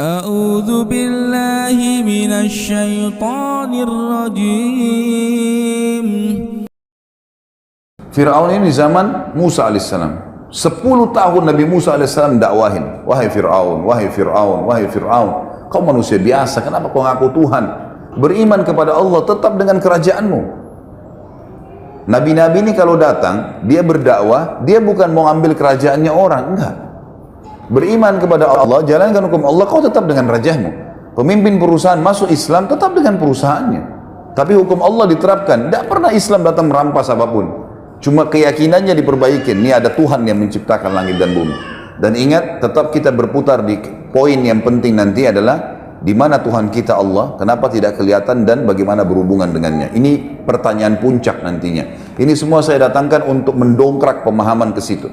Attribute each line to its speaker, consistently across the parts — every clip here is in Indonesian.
Speaker 1: أعوذ بالله من الشيطان الرجيم.
Speaker 2: Fir'aun ini di zaman Musa alaihissalam. 10 tahun Nabi Musa alaihissalam dakwahin. Wahai Fir'aun, wahai Fir'aun, wahai Fir'aun. Kau manusia biasa, kenapa kau ngaku Tuhan? Beriman kepada Allah, tetap dengan kerajaanmu. Nabi-nabi ini kalau datang, dia berdakwah, dia bukan mau ambil kerajaannya orang, enggak. Beriman kepada Allah, jalankan hukum Allah, kau tetap dengan rajamu. Pemimpin perusahaan masuk Islam, tetap dengan perusahaannya. Tapi hukum Allah diterapkan. Tidak pernah Islam datang merampas apapun. Cuma keyakinannya diperbaikin. Ini ada Tuhan yang menciptakan langit dan bumi. Dan ingat, tetap kita berputar di poin yang penting nanti adalah di mana Tuhan kita Allah, kenapa tidak kelihatan dan bagaimana berhubungan dengannya. Ini pertanyaan puncak nantinya. Ini semua saya datangkan untuk mendongkrak pemahaman ke situ.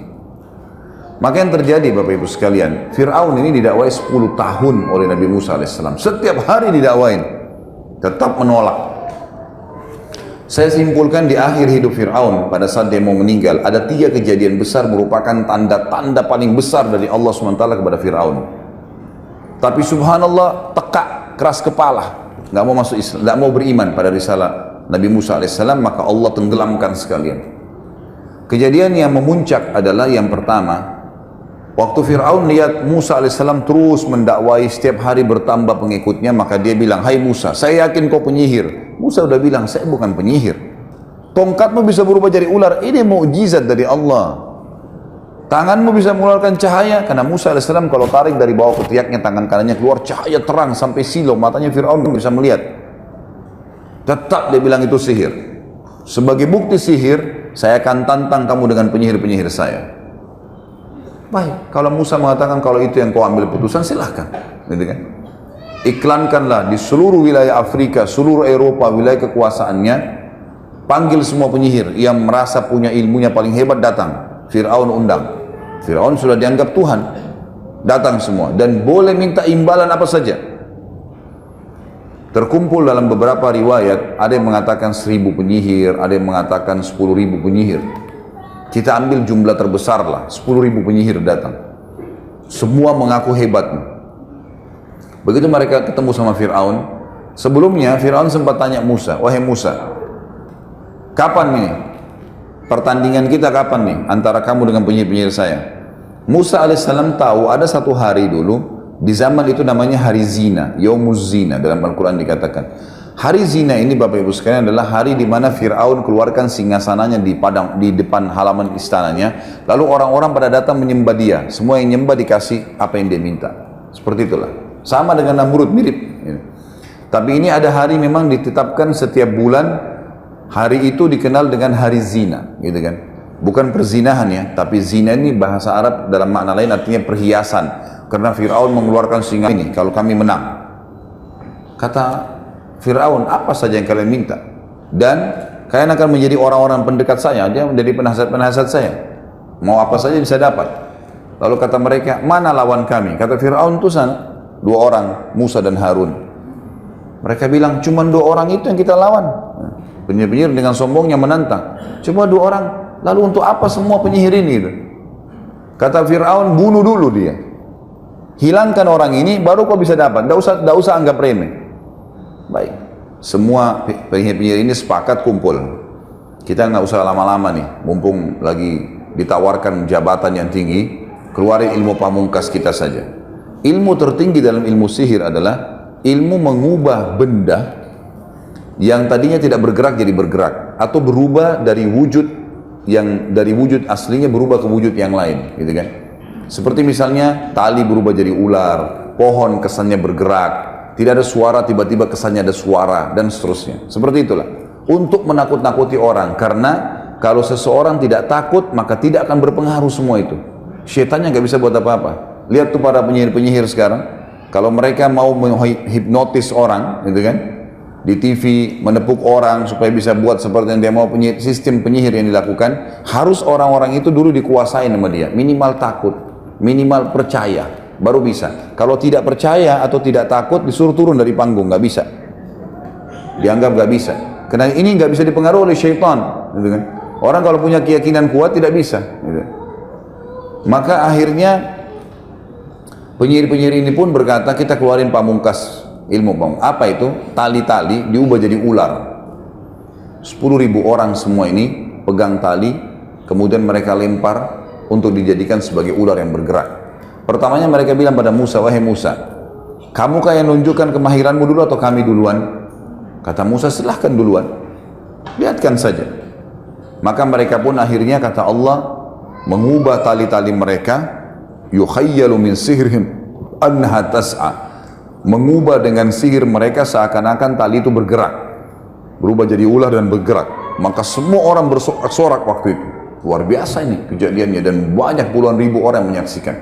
Speaker 2: Maka yang terjadi Bapak Ibu sekalian, Fir'aun ini didakwai 10 tahun oleh Nabi Musa alaihissalam. Setiap hari didakwain, tetap menolak. Saya simpulkan di akhir hidup Fir'aun, pada saat dia mau meninggal, ada 3 kejadian besar merupakan tanda-tanda paling besar dari Allah SWT kepada Fir'aun. Tapi subhanallah, tekak, keras kepala, nggak mau masuk Islam, nggak mau beriman pada risalah Nabi Musa alaihissalam, maka Allah tenggelamkan sekalian. Kejadian yang memuncak adalah yang pertama, waktu Fir'aun lihat Musa alaihissalam terus mendakwai, setiap hari bertambah pengikutnya, maka dia bilang, hai Musa, saya yakin kau penyihir. Musa udah bilang, saya bukan penyihir. Tongkatmu bisa berubah jadi ular, ini mukjizat dari Allah. Tanganmu bisa mengeluarkan cahaya, karena Musa alaihissalam kalau tarik dari bawah ketiaknya, tangan kanannya keluar cahaya terang sampai silau, matanya Fir'aun bisa melihat. Tetap dia bilang itu sihir. Sebagai bukti sihir, saya akan tantang kamu dengan penyihir-penyihir saya. Baik, kalau Musa mengatakan kalau itu yang kau ambil putusan, silahkan, gitu kan? Iklankanlah di seluruh wilayah Afrika, seluruh Eropa, wilayah kekuasaannya, panggil semua penyihir yang merasa punya ilmunya paling hebat, datang. Fir'aun undang. Fir'aun sudah dianggap Tuhan, datang semua dan boleh minta imbalan apa saja. Terkumpul dalam beberapa riwayat, ada yang mengatakan 1000 penyihir, ada yang mengatakan 10.000 penyihir. Kita ambil jumlah terbesar lah, 10.000 penyihir datang. Semua mengaku hebat. Begitu mereka ketemu sama Fir'aun, sebelumnya Fir'aun sempat tanya Musa, wahai Musa, kapan ini? Pertandingan kita kapan nih antara kamu dengan penyihir-penyihir saya? Musa alaihissalam tahu ada satu hari dulu, di zaman itu namanya hari zina, Yaumuz Zina, dalam Al-Quran dikatakan. Hari zina ini Bapak Ibu sekalian adalah hari di mana Fir'aun keluarkan singgasananya di depan halaman istananya, lalu orang-orang pada datang menyembah dia, semua yang nyembah dikasih apa yang dia minta. Seperti itulah. Sama dengan Namrud, mirip. Tapi ini ada hari memang ditetapkan setiap bulan. Hari itu dikenal dengan hari zina, gitu kan? Bukan perzinahan ya, tapi zina ini bahasa Arab dalam makna lain artinya perhiasan. Karena Fir'aun mengeluarkan singa ini, kalau kami menang. Kata Fir'aun, apa saja yang kalian minta? Dan kalian akan menjadi orang-orang pendekat saya, dia menjadi penasihat-penasihat saya. Mau apa saja bisa dapat. Lalu kata mereka, mana lawan kami? Kata Fir'aun itu sana, 2 orang, Musa dan Harun. Mereka bilang, cuma 2 orang itu yang kita lawan. Penyihir-penyihir dengan sombongnya menantang. Cuma 2 orang, lalu untuk apa semua penyihir ini? Kata Fir'aun, bunuh dulu dia. Hilangkan orang ini, baru kau bisa dapat. Tidak usah anggap remeh. Baik, semua penyihir-penyihir ini sepakat kumpul. Kita nggak usah lama-lama nih, mumpung lagi ditawarkan jabatan yang tinggi, keluarin ilmu pamungkas kita saja. Ilmu tertinggi dalam ilmu sihir adalah ilmu mengubah benda yang tadinya tidak bergerak jadi bergerak, atau berubah dari wujud yang dari wujud aslinya berubah ke wujud yang lain, gitu kan? Seperti misalnya tali berubah jadi ular, pohon kesannya bergerak, tidak ada suara tiba-tiba kesannya ada suara, dan seterusnya. Seperti itulah untuk menakut-nakuti orang, karena kalau seseorang tidak takut maka tidak akan berpengaruh semua itu. Syaitannya nggak bisa buat apa-apa. Lihat tuh para penyihir-penyihir sekarang, kalau mereka mau menghipnotis orang, gitu kan? Di TV menepuk orang supaya bisa buat seperti yang dia mau, sistem penyihir yang dilakukan, harus orang-orang itu dulu dikuasai sama dia, minimal takut, minimal percaya, baru bisa. Kalau tidak percaya atau tidak takut, disuruh turun dari panggung, nggak bisa, dianggap nggak bisa, karena ini nggak bisa dipengaruhi oleh syaitan, gitu kan? Orang kalau punya keyakinan kuat tidak bisa, gitu. Maka akhirnya Penyihir-penyihir ini pun berkata, kita keluarin pamungkas ilmu. Apa itu? Tali-tali diubah jadi ular. 10.000 orang semua ini pegang tali, kemudian mereka lempar untuk dijadikan sebagai ular yang bergerak. Pertamanya mereka bilang pada Musa, wahai Musa, kamu yang nunjukkan kemahiranmu dulu atau kami duluan? Kata Musa, silahkan duluan, lihatkan saja. Maka mereka pun akhirnya, kata Allah, mengubah tali-tali mereka, yukhayyalu min sihrihim annaha tas'a, mengubah dengan sihir mereka seakan-akan tali itu bergerak, berubah jadi ular dan bergerak. Maka semua orang bersorak-sorak waktu itu. Luar biasa ini kejadiannya, dan banyak puluhan ribu orang yang menyaksikan.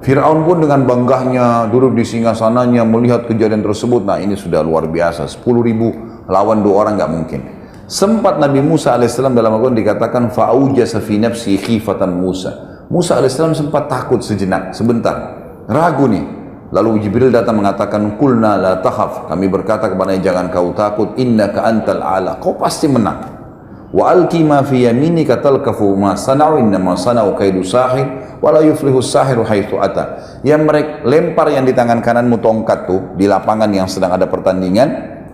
Speaker 2: Fir'aun pun dengan banggahnya duduk di singgasananya melihat kejadian tersebut. Nah, ini sudah luar biasa, 10.000 lawan 2 orang nggak mungkin. Sempat Nabi Musa alaihissalam dalam Al-Quran dikatakan fa'aujasa fi nafsi khifatan Musa. Musa alaihissalam sempat takut sejenak, sebentar, ragu nih. Lalu Jibril datang mengatakan, kulna la takhaf, kami berkata kepadanya, jangan kau takut, innaka antal a'la, kau pasti menang. Wa alqi ma fi yaminika talqafu ma sana'u innama sana'u kaidu sahir wa la yuflihu sahiru haitsu ata. Yang mereka lempar yang di tangan kananmu tongkat tuh di lapangan yang sedang ada pertandingan,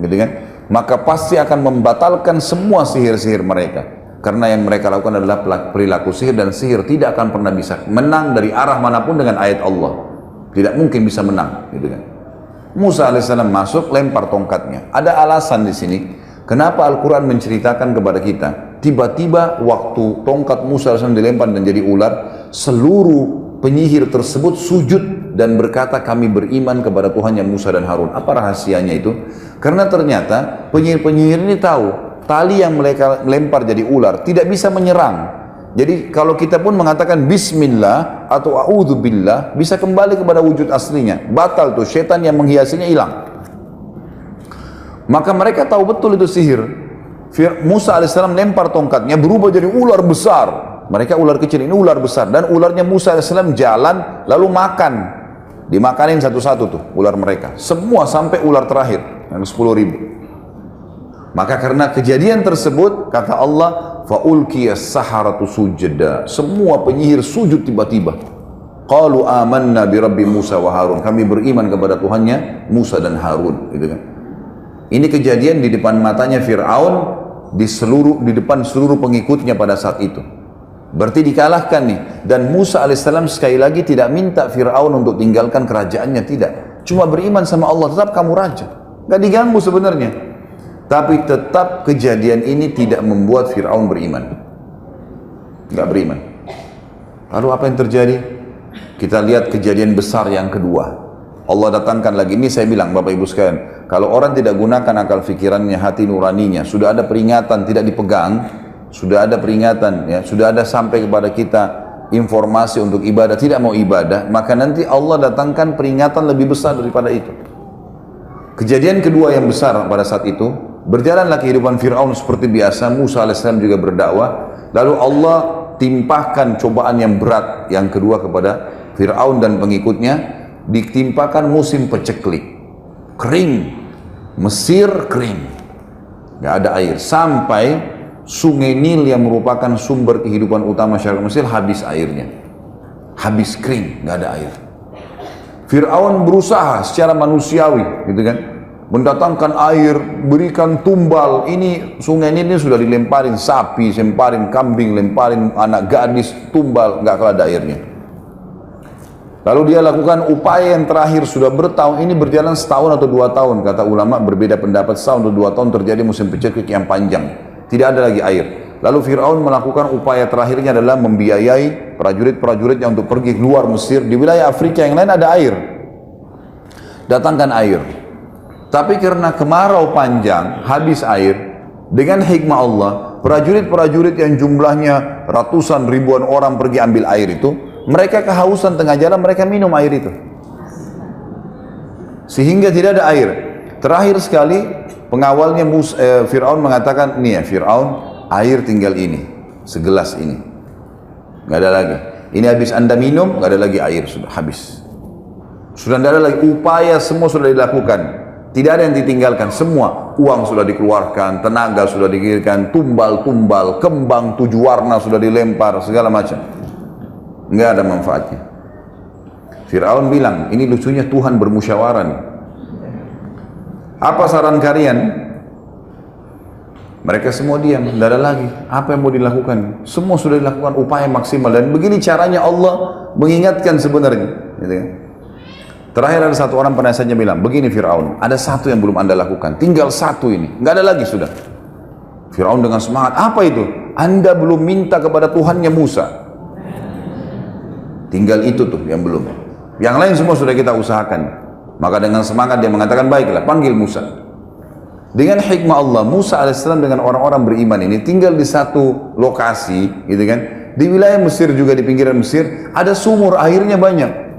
Speaker 2: gitu kan? Maka pasti akan membatalkan semua sihir-sihir mereka. Karena yang mereka lakukan adalah perilaku sihir, dan sihir tidak akan pernah bisa menang dari arah manapun dengan ayat Allah. Tidak mungkin bisa menang, gitu kan? Musa alaihissalam masuk, lempar tongkatnya. Ada alasan di sini. Kenapa Al-Quran menceritakan kepada kita? Tiba-tiba waktu tongkat Musa alaihissalam dilempar dan jadi ular, seluruh penyihir tersebut sujud dan berkata, kami beriman kepada Tuhannya Musa dan Harun. Apa rahasianya itu? Karena ternyata penyihir-penyihir ini tahu tali yang mereka lempar jadi ular tidak bisa menyerang. Jadi kalau kita pun mengatakan bismillah atau a'udzubillah, bisa kembali kepada wujud aslinya. Batal tuh, setan yang menghiasinya hilang. Maka mereka tahu betul itu sihir. Musa alaihissalam lempar tongkatnya, berubah jadi ular besar. Mereka ular kecil, ini ular besar. Dan ularnya Musa alaihissalam jalan lalu makan. Dimakanin satu-satu tuh ular mereka. Semua sampai ular terakhir yang 10.000. Maka karena kejadian tersebut, kata Allah, fa'ulqiyas saharatu sujada, semua penyihir sujud tiba-tiba. Qalu amanna bi rabbi Musa wa Harun, kami beriman kepada Tuhannya Musa dan Harun, gitu kan. Ini kejadian di depan matanya Fir'aun, di depan seluruh pengikutnya pada saat itu. Berarti dikalahkan nih. Dan Musa alaihissalam sekali lagi tidak minta Fir'aun untuk tinggalkan kerajaannya, tidak. Cuma beriman sama Allah, tetap kamu raja. Gak diganggu sebenarnya. Tapi tetap kejadian ini tidak membuat Fir'aun beriman. Gak beriman. Lalu apa yang terjadi? Kita lihat kejadian besar yang kedua. Allah datangkan lagi. Ini saya bilang Bapak Ibu sekalian, kalau orang tidak gunakan akal fikirannya, hati nuraninya, sudah ada peringatan tidak dipegang, sudah ada peringatan, ya, sudah ada sampai kepada kita informasi untuk ibadah, tidak mau ibadah, maka nanti Allah datangkan peringatan lebih besar daripada itu. Kejadian kedua yang besar pada saat itu, berjalanlah kehidupan Fir'aun seperti biasa. Musa alaihissalam juga berdakwah. Lalu Allah timpahkan cobaan yang berat yang kedua kepada Fir'aun dan pengikutnya. Ditimpakan musim peceklik, kering, Mesir kering, gak ada air, sampai sungai Nil yang merupakan sumber kehidupan utama masyarakat Mesir habis airnya, habis kering, gak ada air. Fir'aun berusaha secara manusiawi, gitu kan, mendatangkan air, berikan tumbal. Ini sungai Nil ini sudah dilemparin sapi, lemparin kambing, lemparin anak gadis, tumbal, gak ada airnya. Lalu dia lakukan upaya yang terakhir, sudah bertahun, ini berjalan setahun atau 2 tahun, kata ulama berbeda pendapat, setahun atau 2 tahun terjadi musim peceklik yang panjang, tidak ada lagi air. Lalu Fir'aun melakukan upaya terakhirnya adalah membiayai prajurit-prajuritnya untuk pergi keluar Mesir. Di wilayah Afrika yang lain ada air, datangkan air. Tapi karena kemarau panjang, habis air, dengan hikmah Allah, prajurit-prajurit yang jumlahnya ratusan ribuan orang pergi ambil air itu, mereka kehausan tengah jalan, mereka minum air itu, sehingga tidak ada air. Terakhir sekali pengawalnya Fir'aun mengatakan, nih ya Fir'aun, air tinggal ini, segelas ini, nggak ada lagi. Ini habis anda minum, nggak ada lagi air, sudah habis, sudah tidak ada lagi. Upaya semua sudah dilakukan, tidak ada yang ditinggalkan, semua uang sudah dikeluarkan, tenaga sudah dikirimkan, tumbal-tumbal, kembang 7 warna sudah dilempar, segala macam. Nggak ada manfaatnya. Fir'aun bilang, ini lucunya Tuhan bermusyawarah nih. Apa saran kalian? Mereka semua diam, tidak ada lagi. Apa yang mau dilakukan? Semua sudah dilakukan upaya maksimal, dan begini caranya Allah mengingatkan sebenarnya. Gitu kan? Terakhir ada satu orang penasihatnya bilang, begini Fir'aun, ada satu yang belum anda lakukan, tinggal satu ini, nggak ada lagi sudah. Fir'aun dengan semangat, apa itu? Anda belum minta kepada Tuhannya Musa. Tinggal itu tuh yang belum. Yang lain semua sudah kita usahakan. Maka dengan semangat dia mengatakan, baiklah, panggil Musa. Dengan hikmah Allah, Musa alaihissalam dengan orang-orang beriman ini tinggal di satu lokasi, gitu kan? Di wilayah Mesir juga, di pinggiran Mesir, ada sumur, airnya banyak.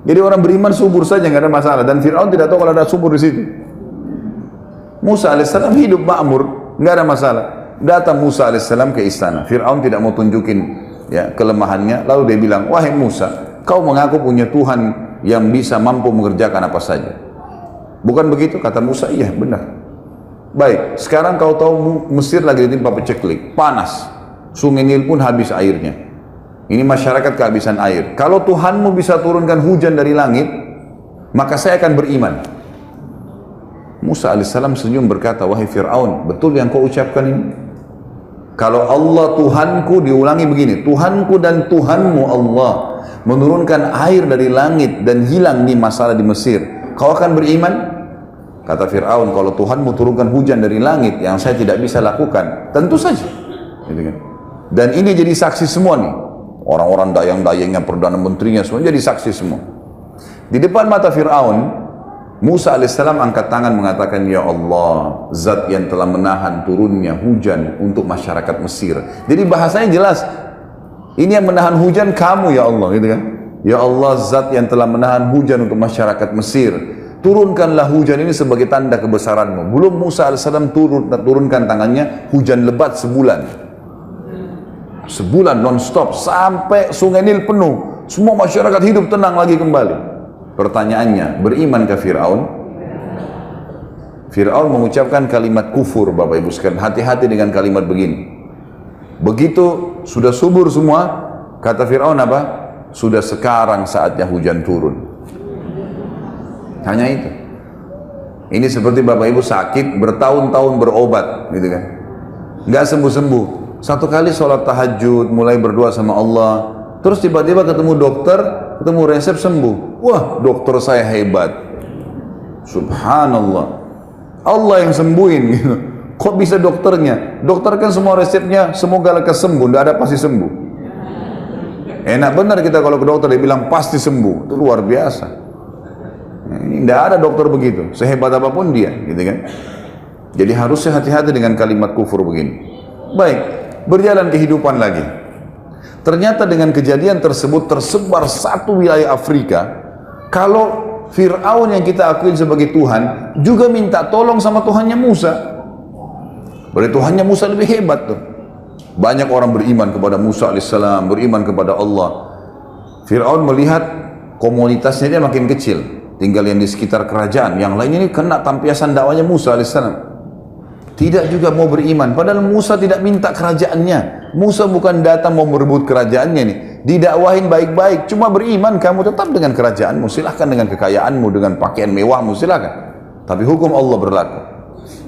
Speaker 2: Jadi orang beriman subur saja, nggak ada masalah. Dan Fir'aun tidak tahu kalau ada sumur di situ. Musa alaihissalam hidup makmur, nggak ada masalah. Datang Musa alaihissalam ke istana. Fir'aun tidak mau tunjukin ya kelemahannya. Lalu dia bilang, wahai Musa, kau mengaku punya Tuhan yang bisa mampu mengerjakan apa saja. Bukan begitu? Kata Musa, iya benar. Baik, sekarang kau tahu Mesir lagi ditimpa paceklik, panas, Sungai Nil pun habis airnya. Ini masyarakat kehabisan air. Kalau Tuhanmu bisa turunkan hujan dari langit, maka saya akan beriman. Musa alaihissalam senyum berkata, wahai Fir'aun, betul yang kau ucapkan ini? Kalau Allah Tuhanku, diulangi begini, Tuhanku dan Tuhanmu Allah menurunkan air dari langit dan hilang nih masalah di Mesir, kau akan beriman? Kata Fir'aun, kalau Tuhanmu turunkan hujan dari langit yang saya tidak bisa lakukan, tentu saja. Dan ini jadi saksi semua nih. Orang-orang dayang-dayangnya, Perdana Menterinya, semua jadi saksi semua. Di depan mata Fir'aun, Musa alaihissalam angkat tangan mengatakan, ya Allah, zat yang telah menahan turunnya hujan untuk masyarakat Mesir. Jadi bahasanya jelas, ini yang menahan hujan kamu ya Allah, gitu kan? Ya Allah, zat yang telah menahan hujan untuk masyarakat Mesir, turunkanlah hujan ini sebagai tanda kebesaranmu. Belum Musa alaihissalam turunkan tangannya, hujan lebat sebulan non-stop sampai Sungai Nil penuh, semua masyarakat hidup tenang lagi kembali. Pertanyaannya, beriman ke Fir'aun? Fir'aun mengucapkan kalimat kufur, Bapak Ibu sekalian. Hati-hati dengan kalimat begini. Begitu sudah subur semua, kata Fir'aun apa? Sudah sekarang saatnya hujan turun. Hanya itu. Ini seperti Bapak Ibu sakit bertahun-tahun berobat, gitu kan? Nggak sembuh-sembuh. Satu kali sholat tahajud, mulai berdoa sama Allah, terus tiba-tiba ketemu dokter, ketemu resep sembuh. Wah, dokter saya hebat. Subhanallah. Allah yang sembuhin gitu. Kok bisa dokternya? Dokter kan semua resepnya semoga lekas sembuh, tidak ada pasti sembuh. Enak benar kita kalau ke dokter dia bilang pasti sembuh, itu luar biasa. Ini tidak ada dokter begitu, sehebat apapun dia, gitu kan? Jadi harusnya hati-hati dengan kalimat kufur begini. Baik, berjalan kehidupan lagi. Ternyata dengan kejadian tersebut tersebar satu wilayah Afrika. Kalau Fir'aun yang kita akuin sebagai Tuhan juga minta tolong sama Tuhannya Musa. Berarti Tuhannya Musa lebih hebat tuh. Banyak orang beriman kepada Musa alaihissalam, beriman kepada Allah. Fir'aun melihat komunitasnya dia makin kecil, tinggal yang di sekitar kerajaan. Yang lainnya ini kena tampiasan dakwanya Musa alaihissalam. Tidak juga mau beriman, padahal Musa tidak minta kerajaannya. Musa bukan datang mau merebut kerajaannya nih. Didakwahin baik-baik, cuma beriman kamu tetap dengan kerajaanmu, silahkan dengan kekayaanmu, dengan pakaian mewahmu, silahkan. Tapi hukum Allah berlaku.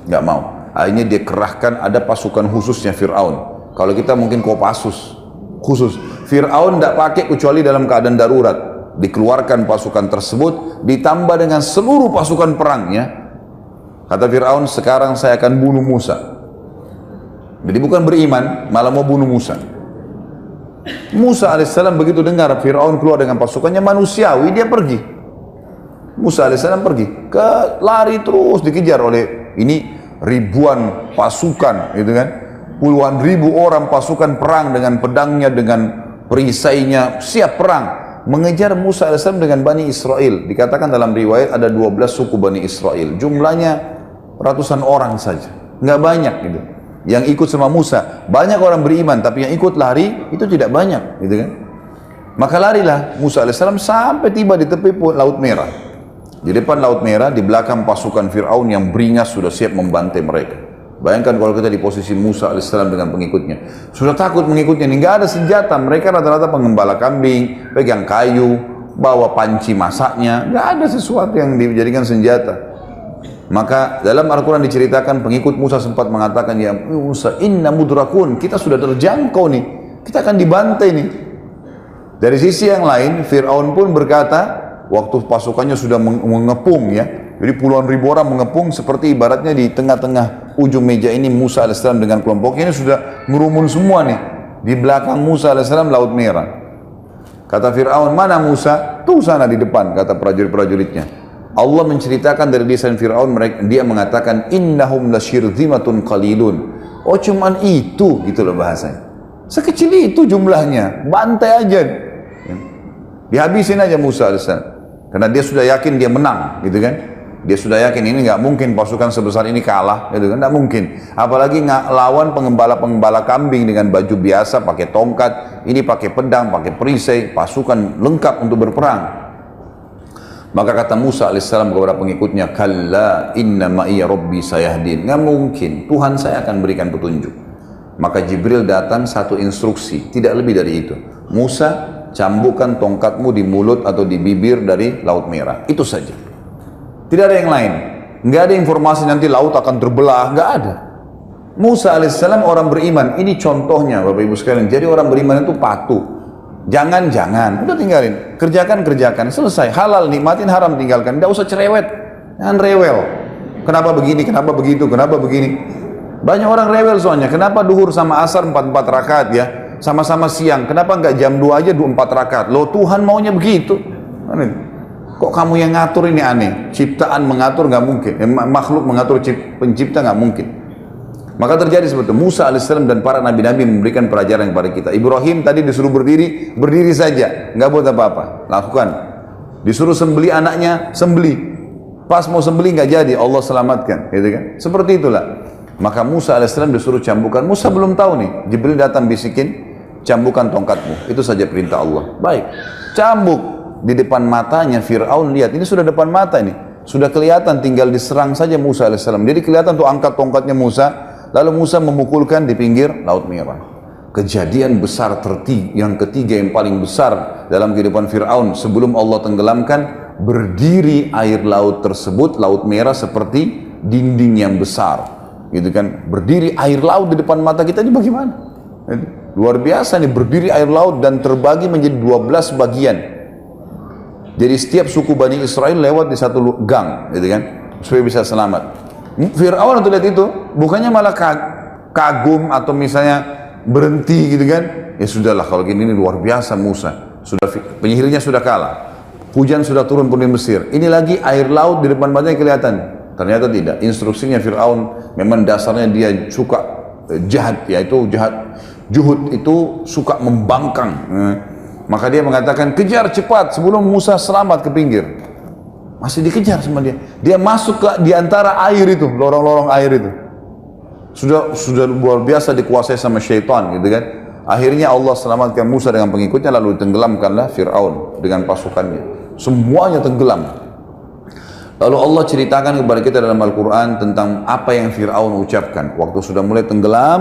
Speaker 2: Nggak mau. Akhirnya dia kerahkan, ada pasukan khususnya Fir'aun. Kalau kita mungkin Kopassus khusus. Fir'aun tidak pakai kecuali dalam keadaan darurat. Dikeluarkan pasukan tersebut, ditambah dengan seluruh pasukan perangnya. Kata Fir'aun, sekarang saya akan bunuh Musa. Jadi bukan beriman, malah mau bunuh Musa. Musa alaihissalam begitu dengar Fir'aun keluar dengan pasukannya, manusiawi dia pergi. Musa alaihissalam pergi, lari terus dikejar oleh ini ribuan pasukan, gitu kan? Puluhan ribu orang pasukan perang dengan pedangnya, dengan perisainya, siap perang. Mengejar Musa alaihissalam dengan Bani Israel. Dikatakan dalam riwayat ada 12 suku Bani Israel. Jumlahnya ratusan orang saja, nggak banyak gitu. Yang ikut sama Musa, banyak orang beriman, tapi yang ikut lari itu tidak banyak, gitu kan? Maka larilah Musa alaihissalam sampai tiba di tepi Laut Merah. Di depan Laut Merah, di belakang pasukan Fir'aun yang beringas sudah siap membantai mereka. Bayangkan kalau kita di posisi Musa alaihissalam dengan pengikutnya, sudah takut mengikutnya, nggak ada senjata. Mereka rata-rata pengembala kambing, pegang kayu, bawa panci masaknya, nggak ada sesuatu yang dijadikan senjata. Maka dalam Al-Quran diceritakan pengikut Musa sempat mengatakan, ya Musa, inna mudrakun, kita sudah terjangkau nih, kita akan dibantai nih. Dari sisi yang lain, Fir'aun pun berkata, waktu pasukannya sudah mengepung ya, jadi puluhan ribu orang mengepung, seperti ibaratnya di tengah-tengah ujung meja ini Musa AS dengan kelompoknya ini sudah merumun semua nih. Di belakang Musa AS Laut Merah. Kata Fir'aun, mana Musa? Tuh sana di depan, kata prajurit-prajuritnya. Allah menceritakan dari lisan Fir'aun, dia mengatakan, innahum lasyirzimatun qalilun. Oh cuman itu, gitu loh bahasanya. Sekecil itu jumlahnya, bantai aja. Dihabisin aja Musa AS. Karena dia sudah yakin dia menang, gitu kan. Dia sudah yakin ini nggak mungkin pasukan sebesar ini kalah, gitu kan, nggak mungkin. Apalagi lawan pengembala-pengembala kambing dengan baju biasa, pakai tongkat, ini pakai pedang, pakai perisai, pasukan lengkap untuk berperang. Maka kata Musa alaihissalam kepada pengikutnya, kalla inna ma'iya rabbi sayahdin. Nggak mungkin, Tuhan saya akan berikan petunjuk. Maka Jibril datang satu instruksi, tidak lebih dari itu. Musa, cambukkan tongkatmu di mulut atau di bibir dari Laut Merah. Itu saja. Tidak ada yang lain. Nggak ada informasi nanti laut akan terbelah. Nggak ada. Musa alaihissalam orang beriman. Ini contohnya Bapak Ibu sekalian. Jadi orang beriman itu patuh. Jangan. Udah tinggalin. Kerjakan. Selesai. Halal, nikmatin, haram tinggalkan. Nggak usah cerewet. Jangan rewel. Kenapa begini, kenapa begitu, kenapa begini. Banyak orang rewel soalnya. Kenapa duhur sama asar 4 rakaat ya? Sama-sama siang. Kenapa nggak jam 2 aja 4 rakaat? Loh Tuhan maunya begitu. Kok kamu yang ngatur, ini aneh. Ciptaan mengatur nggak mungkin. Makhluk mengatur pencipta nggak mungkin. Maka terjadi seperti itu. Musa alaihissalam dan para nabi-nabi memberikan pelajaran kepada kita. Ibrahim tadi disuruh berdiri saja, nggak buat apa-apa. Lakukan. Disuruh sembeli anaknya, sembeli. Pas mau sembeli nggak jadi, Allah selamatkan, gitu kan? Seperti itulah. Maka Musa alaihissalam disuruh cambukan. Musa belum tahu nih. Jibril datang bisikin, cambukan tongkatmu. Itu saja perintah Allah. Baik, cambuk di depan matanya Fir'aun. Lihat, ini sudah depan mata ini, sudah kelihatan, tinggal diserang saja Musa alaihissalam. Jadi kelihatan tuh angkat tongkatnya Musa, lalu Musa memukulkan di pinggir Laut Merah. Kejadian besar yang ketiga yang paling besar dalam kehidupan Fir'aun sebelum Allah tenggelamkan, berdiri air laut tersebut, Laut Merah seperti dinding yang besar, gitu kan. Berdiri air laut di depan mata kita, ini bagaimana? Luar biasa nih, berdiri air laut dan terbagi menjadi 12 bagian. Jadi setiap suku Bani Israel lewat di satu gang, gitu kan, supaya bisa selamat. Fir'aun waktu lihat itu, bukannya malah kagum atau misalnya berhenti, gitu kan. Ya sudahlah, kalau gini ini luar biasa Musa. Penyihirnya sudah kalah. Hujan sudah turun pun di Mesir. Ini lagi air laut di depan matanya kelihatan. Ternyata tidak. Instruksinya Fir'aun memang dasarnya dia suka jahat, yaitu jahat. Juhud itu suka membangkang. Maka dia mengatakan, kejar cepat sebelum Musa selamat ke pinggir. Masih dikejar sama dia. Dia masuk ke di antara air itu, lorong-lorong air itu. Sudah luar biasa dikuasai sama syaitan, gitu kan. Akhirnya Allah selamatkan Musa dengan pengikutnya, lalu tenggelamkanlah Fir'aun dengan pasukannya. Semuanya tenggelam. Lalu Allah ceritakan kepada kita dalam Al-Quran tentang apa yang Fir'aun ucapkan. Waktu sudah mulai tenggelam,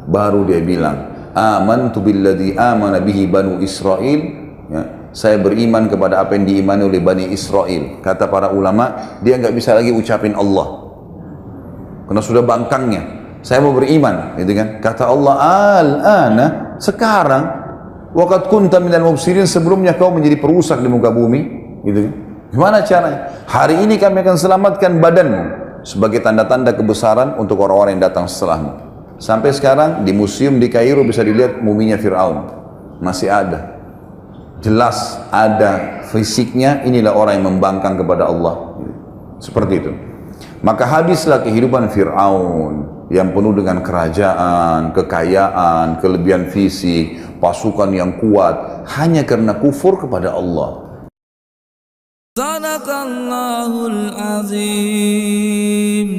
Speaker 2: baru dia bilang, amantu billadzi amana bihi banu Israel, ya, saya beriman kepada apa yang diimani oleh Bani Israel. Kata para ulama, dia nggak bisa lagi ucapin Allah karena sudah bangkangnya. Saya mau beriman, gitu kan. Kata Allah, al-ana, sekarang, waqad kunta minal mufsidin, sebelumnya kau menjadi perusak di muka bumi, gitu kan. Gimana caranya? Hari ini kami akan selamatkan badanmu sebagai tanda-tanda kebesaran untuk orang-orang yang datang setelahmu. Sampai sekarang di museum di Kairo bisa dilihat muminya Fir'aun. Masih ada. Jelas ada fisiknya, inilah orang yang membangkang kepada Allah. Seperti itu. Maka habislah kehidupan Fir'aun yang penuh dengan kerajaan, kekayaan, kelebihan fisik, pasukan yang kuat, hanya karena kufur kepada Allah.
Speaker 1: Sadaqallahul azim.